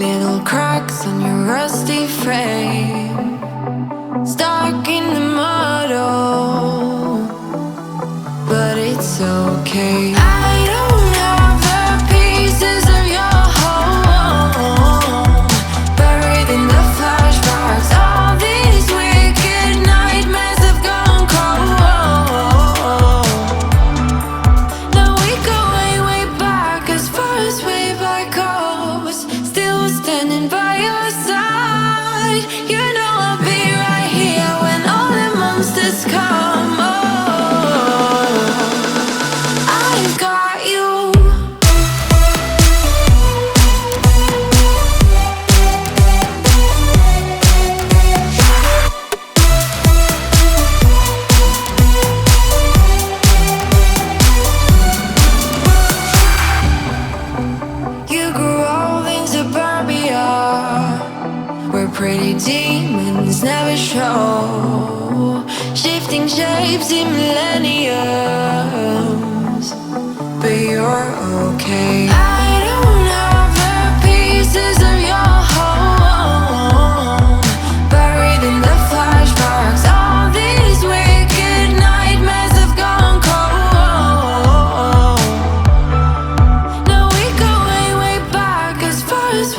Little cracks on your rusty frame, stuck in the mud, oh, but it's okay. I don't have the pieces of your home, buried in the flashbacks. All these wicked nightmares have gone cold. Now we go way, way back, as far as way back goes. Still standing by your side. You know I'll be right here when all the monsters come. Oh, I've got you. You grew old in suburbia, where pretty demons never show, shifting shapes in millenniums, but you're okay. I don't have the pieces of your home, buried in the flashbacks. All these wicked nightmares have gone cold. Now we go way, way back, as far as